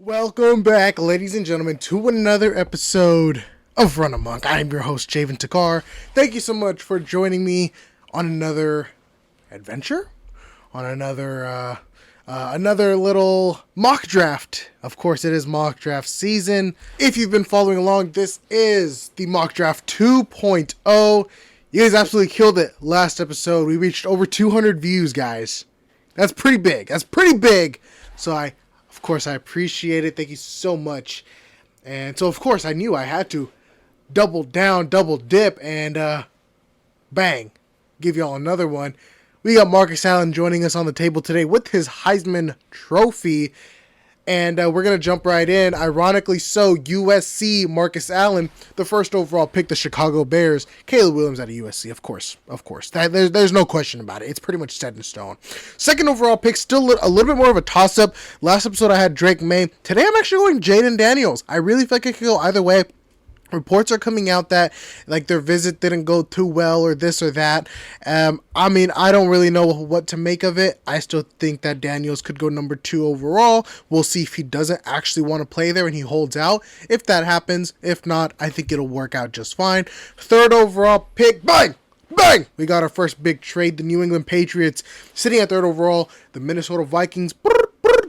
Welcome back, ladies and gentlemen, to another episode of Run Amok. I'm your host, Javen Takar. Thank you so much for joining me on another adventure, on another little mock draft. Of course, it is mock draft season. If you've been following along, this is the mock draft 2.0. You guys absolutely killed it last episode. We reached over 200 views, guys. That's pretty big. So of course, I appreciate it. Thank you so much. And so, of course, I knew I had to double down, double dip, and bang, give y'all another one. We got Marcus Allen joining us on the table today with his Heisman Trophy. And we're going to jump right in. Ironically so, USC Marcus Allen, the first overall pick, the Chicago Bears. Caleb Williams out of USC, of course. There's no question about it. It's pretty much set in stone. Second overall pick, still a little bit more of a toss-up. Last episode I had Drake May. Today I'm actually going Jaden Daniels. I really feel like it could go either way. Reports are coming out that like their visit didn't go too well or this or that. I don't really know what to make of it. I still think that Daniels could go number 2 overall. We'll see if he doesn't actually want to play there and he holds out. If that happens, if not, I think it'll work out just fine. Third overall pick, bang! Bang! We got our first big trade. The New England Patriots sitting at third overall. The Minnesota Vikings,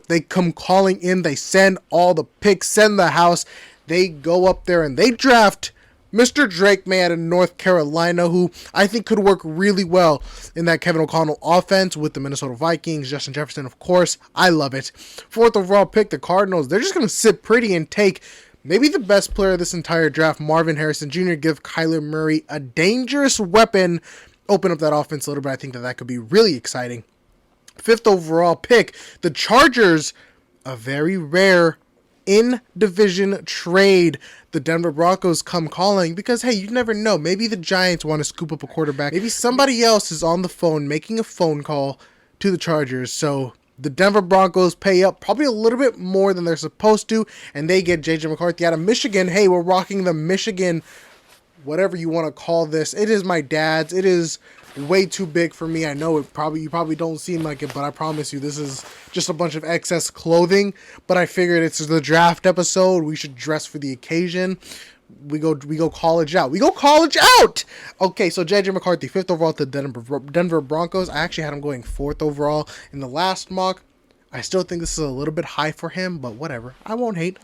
they come calling in. They send all the picks, send the house. They go up there and they draft Mr. Drake May out of North Carolina, who I think could work really well in that Kevin O'Connell offense with the Minnesota Vikings. Justin Jefferson, of course. I love it. Fourth overall pick, the Cardinals. They're just going to sit pretty and take maybe the best player of this entire draft, Marvin Harrison Jr., give Kyler Murray a dangerous weapon, open up that offense a little bit. I think that could be really exciting. Fifth overall pick, the Chargers, a very rare in-division trade. The Denver Broncos come calling because, hey, you never know. Maybe the Giants want to scoop up a quarterback. Maybe somebody else is on the phone making a phone call to the Chargers. So the Denver Broncos pay up probably a little bit more than they're supposed to, and they get J.J. McCarthy out of Michigan. Hey, we're rocking the Michigan, whatever you want to call this. It is my dad's. It is way too big for me. I know you probably don't seem like it, but I promise you this is just a bunch of excess clothing. But I figured it's the draft episode. We should dress for the occasion. We go college out. Okay, so J.J. McCarthy, 5th overall to Denver Broncos. I actually had him going 4th overall in the last mock. I still think this is a little bit high for him, but whatever. I won't hate.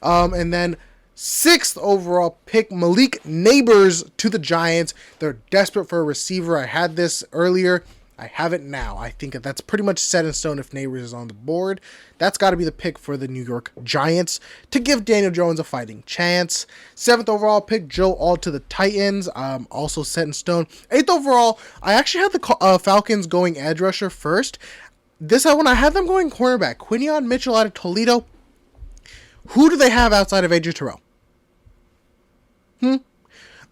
And then 6th overall pick, Malik Neighbors to the Giants. They're desperate for a receiver. I had this earlier. I have it now. I think that's pretty much set in stone if Neighbors is on the board. That's got to be the pick for the New York Giants to give Daniel Jones a fighting chance. 7th overall pick, Joe Alt to the Titans. Also set in stone. 8th overall, I actually had the Falcons going edge rusher first. This one, I had them going cornerback. Quinion Mitchell out of Toledo. Who do they have outside of AJ Terrell?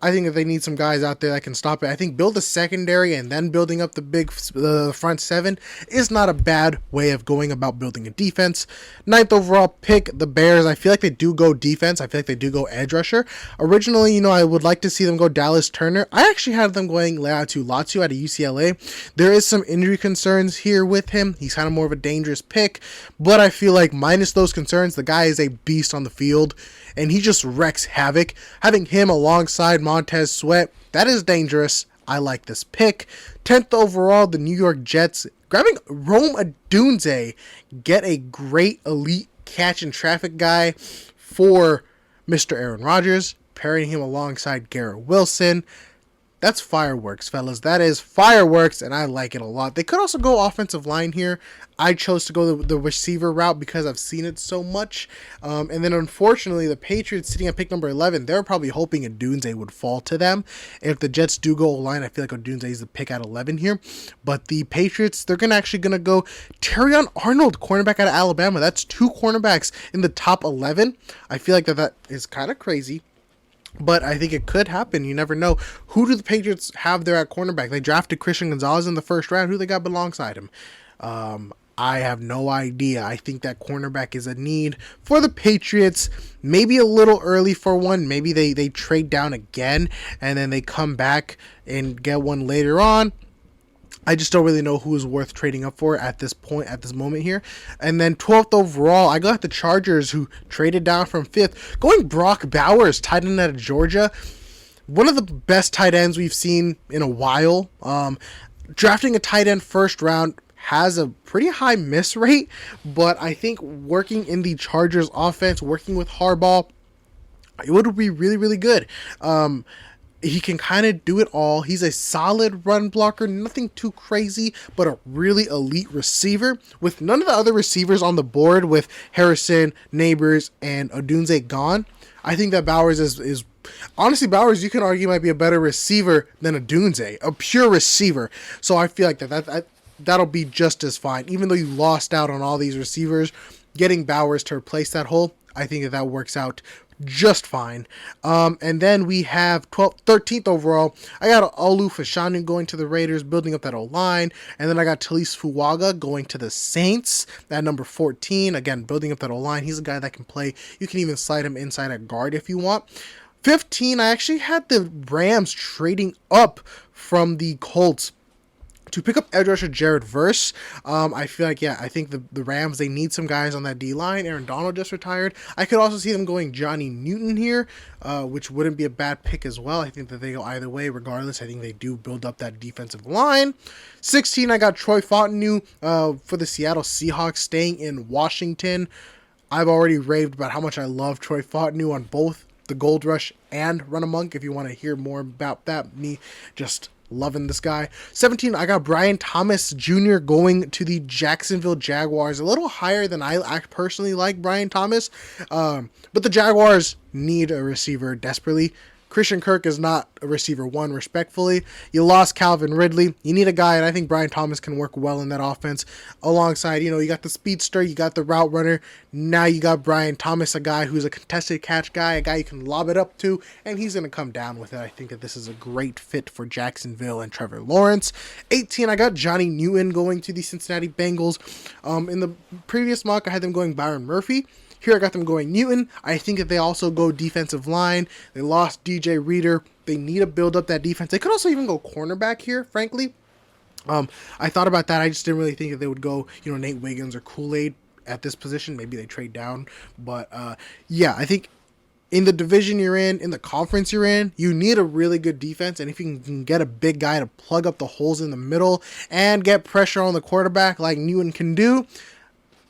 I think that they need some guys out there that can stop it. I think build a secondary and then building up the front 7 is not a bad way of going about building a defense. 9th overall pick, the Bears. I feel like they do go defense. I feel like they do go edge rusher. Originally, I would like to see them go Dallas Turner. I actually had them going Laiatu Latu out of UCLA. There is some injury concerns here with him. He's kind of more of a dangerous pick, but I feel like minus those concerns, the guy is a beast on the field, and he just wrecks havoc. Having him alongside Montez Sweat, that is dangerous. I like this pick. 10th overall, the New York Jets, grabbing Rome Odunze, get a great elite catch and traffic guy for Mr. Aaron Rodgers, pairing him alongside Garrett Wilson. That's fireworks, fellas. That is fireworks, and I like it a lot. They could also go offensive line here. I chose to go the receiver route because I've seen it so much. And then, unfortunately, the Patriots sitting at pick number 11, they're probably hoping Odunze would fall to them. If the Jets do go line, I feel like Odunze is the pick at 11 here. But the Patriots, they're actually going to go Terrion Arnold, cornerback out of Alabama. That's 2 cornerbacks in the top 11. I feel like that is kind of crazy. But I think it could happen. You never know. Who do the Patriots have there at cornerback? They drafted Christian Gonzalez in the first round. Who they got alongside him? I have no idea. I think that cornerback is a need for the Patriots. Maybe a little early for one. Maybe they trade down again and then they come back and get one later on. I just don't really know who is worth trading up for at this point, at this moment here. And then 12th overall, I got the Chargers, who traded down from 5th, going Brock Bowers, tight end out of Georgia. One of the best tight ends we've seen in a while. Drafting a tight end first round has a pretty high miss rate, but I think working in the Chargers offense, working with Harbaugh, it would be really, really good. He can kind of do it all. He's a solid run blocker, nothing too crazy, but a really elite receiver. With none of the other receivers on the board, with Harrison, Neighbors, and Odunze gone, I think that Bowers is honestly, Bowers, you can argue, might be a better receiver than Odunze, a pure receiver. So I feel like that'll be just as fine. Even though you lost out on all these receivers, getting Bowers to replace that hole, I think that works out just fine. And then we have 13th overall. I got Olu Fashanu going to the Raiders, building up that O-line. And then I got Talise Fuaga going to the Saints at number 14. Again, building up that O-line. He's a guy that can play. You can even slide him inside at guard if you want. 15, I actually had the Rams trading up from the Colts to pick up edge rusher Jared Verse. I feel like, I think the Rams, they need some guys on that D-line. Aaron Donald just retired. I could also see them going Johnny Newton here, which wouldn't be a bad pick as well. I think that they go either way. Regardless, I think they do build up that defensive line. 16, I got Troy Fontenot for the Seattle Seahawks, staying in Washington. I've already raved about how much I love Troy Fontenot on both the Gold Rush and Run Amok. If you want to hear more about that, me just loving this guy. 17, I got Brian Thomas Jr. going to the Jacksonville Jaguars. A little higher than I personally like Brian Thomas. But the Jaguars need a receiver desperately. Christian Kirk is not a receiver one, respectfully. You lost Calvin Ridley. You need a guy, and I think Brian Thomas can work well in that offense. Alongside, you got the speedster, you got the route runner. Now you got Brian Thomas, a guy who's a contested catch guy, a guy you can lob it up to, and he's going to come down with it. I think that this is a great fit for Jacksonville and Trevor Lawrence. 18, I got Johnny Newton going to the Cincinnati Bengals. In the previous mock, I had them going Byron Murphy. Here I got them going Newton. I think that they also go defensive line. They lost DJ Reader. They need to build up that defense. They could also even go cornerback here, frankly. I thought about that. I just didn't really think that they would go, Nate Wiggins or Kool-Aid at this position. Maybe they trade down. But, I think in the division you're in the conference you're in, you need a really good defense. And if you can get a big guy to plug up the holes in the middle and get pressure on the quarterback like Newton can do,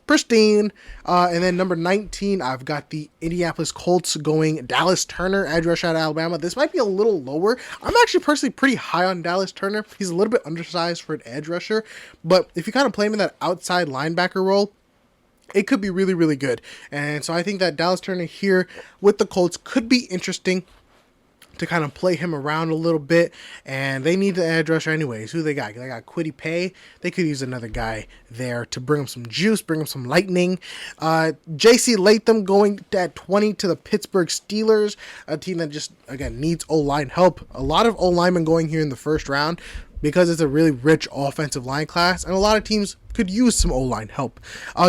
pristine. And then number 19, I've got the Indianapolis Colts going Dallas Turner, edge rush out of Alabama. This might be a little lower. I'm actually personally pretty high on Dallas Turner. He's a little bit undersized for an edge rusher, but if you kind of play him in that outside linebacker role, it could be really, really good. And so I think that Dallas Turner here with the Colts could be interesting to kind of play him around a little bit, and they need the edge rusher anyways. Who they got? They got Kwity Paye. They could use another guy there to bring him some juice, bring him some lightning. J.C. Latham going at 20 to the Pittsburgh Steelers, a team that just, again, needs O-line help. A lot of O-linemen going here in the first round because it's a really rich offensive line class, and a lot of teams could use some O-line help.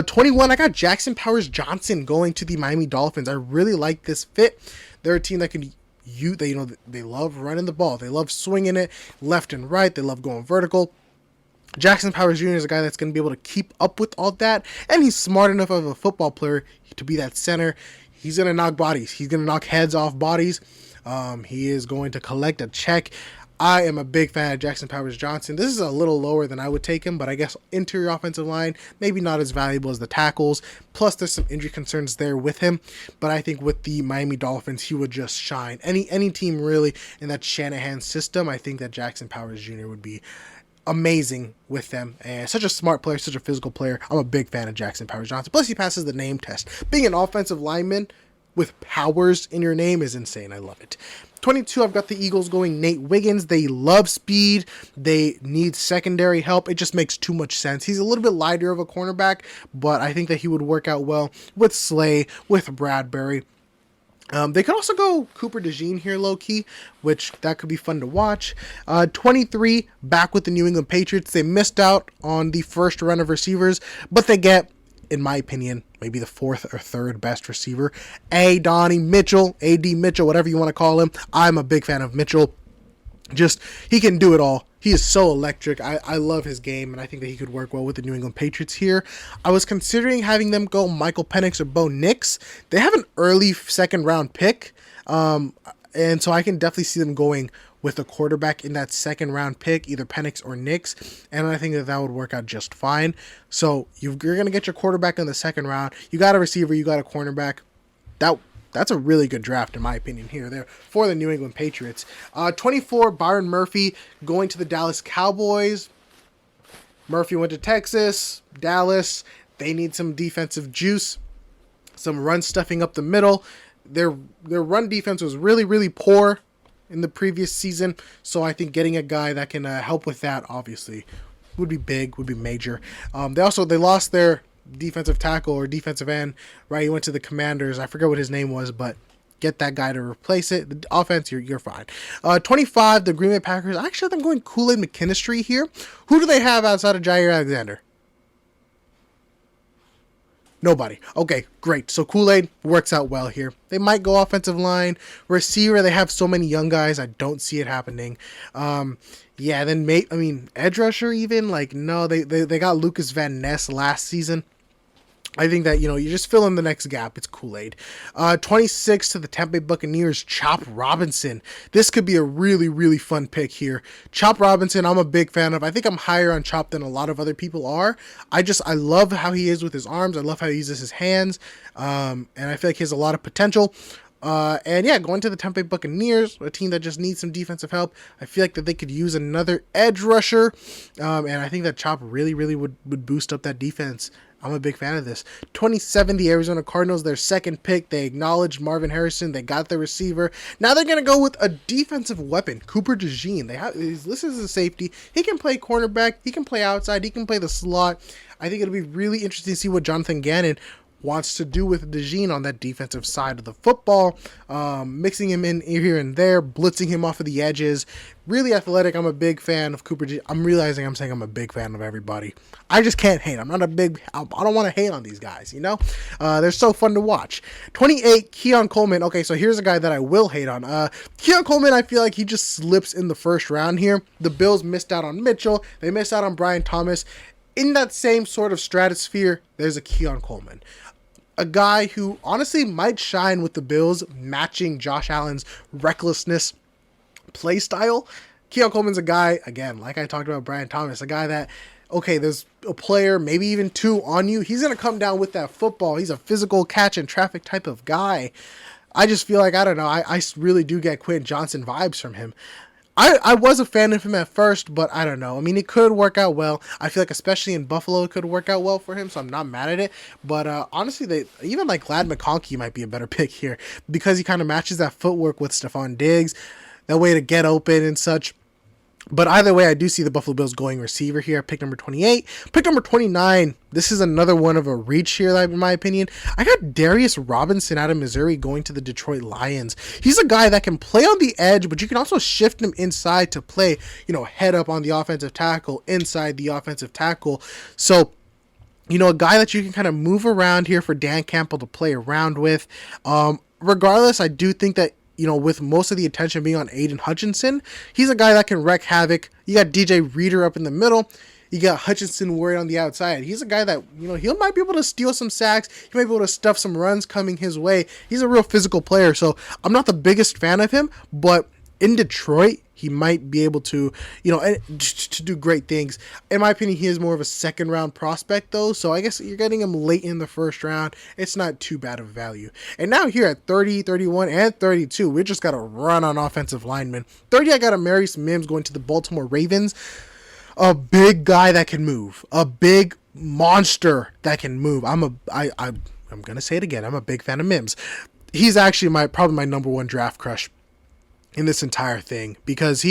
21, I got Jackson Powers Johnson going to the Miami Dolphins. I really like this fit. They're a team that can they love running the ball. They love swinging it left and right. They love going vertical. Jackson Powers Jr. is a guy that's going to be able to keep up with all that, and he's smart enough of a football player to be that center. He's going to knock bodies. He's going to knock heads off bodies. He is going to collect a check. I am a big fan of Jackson Powers Johnson. This is a little lower than I would take him, but I guess interior offensive line, maybe not as valuable as the tackles. Plus, there's some injury concerns there with him. But I think with the Miami Dolphins, he would just shine. Any team really in that Shanahan system, I think that Jackson Powers Jr. would be amazing with them. And such a smart player, such a physical player. I'm a big fan of Jackson Powers Johnson. Plus, he passes the name test. Being an offensive lineman with powers in your name is insane. I love it. 22, I've got the Eagles going Nate Wiggins. They love speed. They need secondary help. It just makes too much sense. He's a little bit lighter of a cornerback, but I think that he would work out well with Slay, with Bradbury. They could also go Cooper DeJean here, low-key, which that could be fun to watch. 23, back with the New England Patriots. They missed out on the first run of receivers, but they get, in my opinion, maybe the fourth or third best receiver. Donnie Mitchell, A.D. Mitchell, whatever you want to call him. I'm a big fan of Mitchell. Just, he can do it all. He is so electric. I love his game, and I think that he could work well with the New England Patriots here. I was considering having them go Michael Penix or Bo Nix. They have an early second round pick, and so I can definitely see them going with a quarterback in that second round pick, either Penix or Nix, and I think that that would work out just fine. So you're going to get your quarterback in the second round. You got a receiver, you got a cornerback. That's a really good draft, in my opinion, here there for the New England Patriots. 24, Byron Murphy going to the Dallas Cowboys. Murphy went to Texas, Dallas. They need some defensive juice, some run stuffing up the middle. Their run defense was really, really poor in the previous season, so I think getting a guy that can help with that, obviously, would be big, would be major. They lost their defensive tackle or defensive end, right? He went to the Commanders. I forget what his name was, but get that guy to replace it. The offense, you're fine. 25, the Green Bay Packers. I actually have them going Kool-Aid McKinstry here. Who do they have outside of Jair Alexander? Nobody. Okay, great. So Kool-Aid works out well here. They might go offensive line. Receiver, they have so many young guys. I don't see it happening. Edge rusher even. No, they got Lucas Van Ness last season. I think that, you just fill in the next gap. It's Kool-Aid. 26 to the Tampa Bay Buccaneers, Chop Robinson. This could be a really, really fun pick here. Chop Robinson, I'm a big fan of. I think I'm higher on Chop than a lot of other people are. I love how he is with his arms. I love how he uses his hands. And I feel like he has a lot of potential. Going to the Tampa Bay Buccaneers, a team that just needs some defensive help. I feel like that they could use another edge rusher. And I think that Chop really, really would boost up that defense. I'm a big fan of this. 27, the Arizona Cardinals, their second pick. They acknowledged Marvin Harrison. They got the receiver. Now they're going to go with a defensive weapon, Cooper DeJean. He's listed as a safety. He can play cornerback. He can play outside. He can play the slot. I think it'll be really interesting to see what Jonathan Gannon wants to do with DeJean on that defensive side of the football, mixing him in here and there, blitzing him off of the edges. Really athletic. I'm a big fan of Cooper DeJean. I'm realizing I'm saying I'm a big fan of everybody. I just can't hate. I don't want to hate on these guys, They're so fun to watch. 28, Keon Coleman. Okay, so here's a guy that I will hate on. Keon Coleman, I feel like he just slips in the first round here. The Bills missed out on Mitchell. They missed out on Brian Thomas. In that same sort of stratosphere, there's a Keon Coleman. A guy who honestly might shine with the Bills, matching Josh Allen's recklessness play style. Keon Coleman's a guy, again, like I talked about Brian Thomas, a guy that, okay, there's a player, maybe even two on you. He's going to come down with that football. He's a physical catch and traffic type of guy. I just feel like, I don't know, I really do get Quentin Johnson vibes from him. I was a fan of him at first, but I don't know. I mean, it could work out well. I feel like especially in Buffalo, it could work out well for him, so I'm not mad at it. But honestly, even like Glad McConkey might be a better pick here because he kind of matches that footwork with Stephon Diggs, that way to get open and such. But either way, I do see the Buffalo Bills going receiver here. Pick number 28. Pick number 29. This is another one of a reach here, in my opinion. I got Darius Robinson out of Missouri going to the Detroit Lions. He's a guy that can play on the edge, but you can also shift him inside to play, head up on the offensive tackle, inside the offensive tackle. So, a guy that you can kind of move around here for Dan Campbell to play around with. Regardless, I do think that, with most of the attention being on Aiden Hutchinson, he's a guy that can wreak havoc. You got DJ Reader up in the middle. You got Hutchinson worried on the outside. He's a guy that, he might be able to steal some sacks. He might be able to stuff some runs coming his way. He's a real physical player, so I'm not the biggest fan of him, but in Detroit, he might be able to, to do great things. In my opinion, he is more of a second round prospect though. So I guess you're getting him late in the first round. It's not too bad of value. And now here at 30, 31, and 32, we just got a run on offensive linemen. 30, I got Amarius Mims going to the Baltimore Ravens. A big guy that can move. A big monster that can move. I'm going to say it again. I'm a big fan of Mims. He's actually probably my number one draft crush in this entire thing because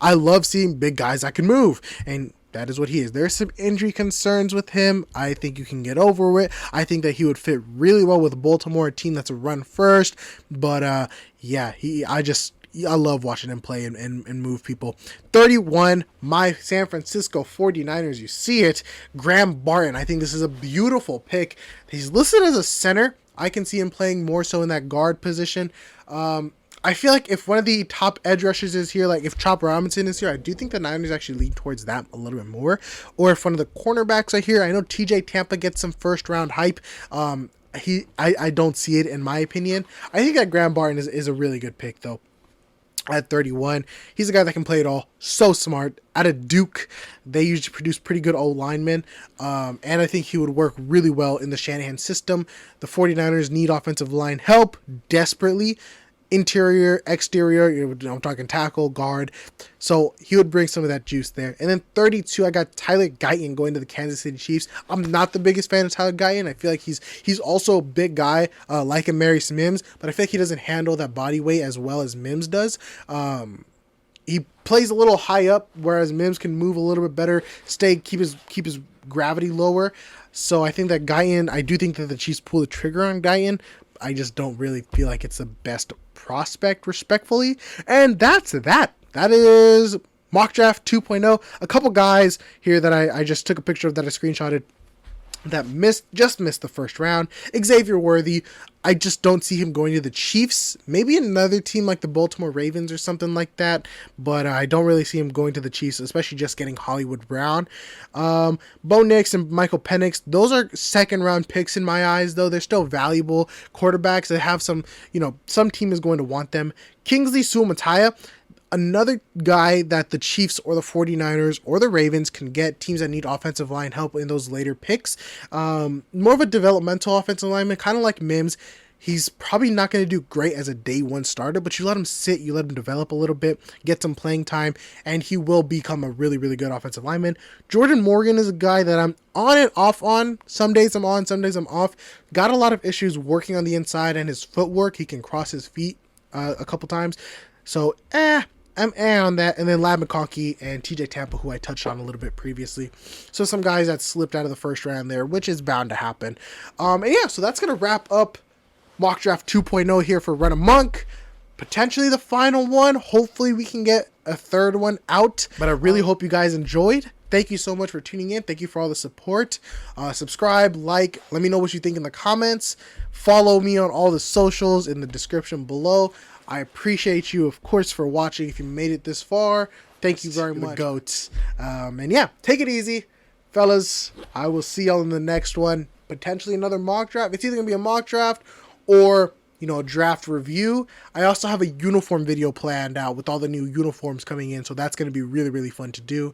I love seeing big guys that can move, and that is what he is. There's some injury concerns with him. I think you can get over it. I think that he would fit really well with Baltimore, a team that's a run first, but I love watching him play and move people. 31, my San Francisco 49ers, you see it, Graham Barton. I think this is a beautiful pick. He's listed as a center. I can see him playing more so in that guard position. I feel like if one of the top edge rushers is here, like if Chop Robinson is here, I do think the Niners actually lean towards that a little bit more. Or if one of the cornerbacks are here, I know TJ Tampa gets some first round hype. I don't see it in my opinion. I think that Graham Barton is a really good pick though. At 31, he's a guy that can play it all. So smart. Out of Duke, they usually produce pretty good old linemen. And I think he would work really well in the Shanahan system. The 49ers need offensive line help desperately. Interior, exterior, I'm talking tackle, guard. So he would bring some of that juice there. And then 32, I got Tyler Guyton going to the Kansas City Chiefs. I'm not the biggest fan of Tyler Guyton. I feel like he's also a big guy, like a Marius Mims, but I feel like he doesn't handle that body weight as well as Mims does. He plays a little high up, whereas Mims can move a little bit better, keep his gravity lower. So I think that Guyton, I do think that the Chiefs pull the trigger on Guyton. I just don't really feel like it's the best prospect, respectfully. And that's that. That is Mock Draft 2.0. A couple guys here that I just took a picture of that I screenshotted that just missed the first round. Xavier Worthy, I just don't see him going to the Chiefs. Maybe another team like the Baltimore Ravens or something like that, but I don't really see him going to the Chiefs, especially just getting Hollywood Brown. Bo Nix and Michael Penix, those are second round picks in my eyes, though. They're still valuable quarterbacks that have some team is going to want them. Kingsley Suamataia, another guy that the Chiefs or the 49ers or the Ravens can get, teams that need offensive line help in those later picks. More of a developmental offensive lineman, kind of like Mims. He's probably not going to do great as a day one starter, but you let him sit, you let him develop a little bit, get some playing time, and he will become a really, really good offensive lineman. Jordan Morgan is a guy that I'm on and off on. Some days I'm on, some days I'm off. Got a lot of issues working on the inside and his footwork. He can cross his feet a couple times. So, I'm on that. And then Lab McConkey and TJ Tampa, who I touched on a little bit previously. So some guys that slipped out of the first round there, which is bound to happen. And yeah, so that's going to wrap up Mock Draft 2.0 here for Run Amok. Potentially the final one. Hopefully we can get a third one out. But I really hope you guys enjoyed. Thank you so much for tuning in. Thank you for all the support. Subscribe, like, let me know what you think in the comments. Follow me on all the socials in the description below. I appreciate you, of course, for watching. If you made it this far, thank you very much. Goats. And yeah, take it easy, fellas. I will see y'all in the next one. Potentially another mock draft. It's either going to be a mock draft or, a draft review. I also have a uniform video planned out with all the new uniforms coming in. So that's going to be really, really fun to do.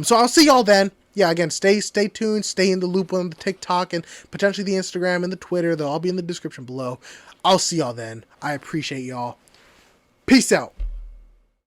So I'll see y'all then. Yeah, again, stay tuned. Stay in the loop on the TikTok and potentially the Instagram and the Twitter. They'll all be in the description below. I'll see y'all then. I appreciate y'all. Peace out.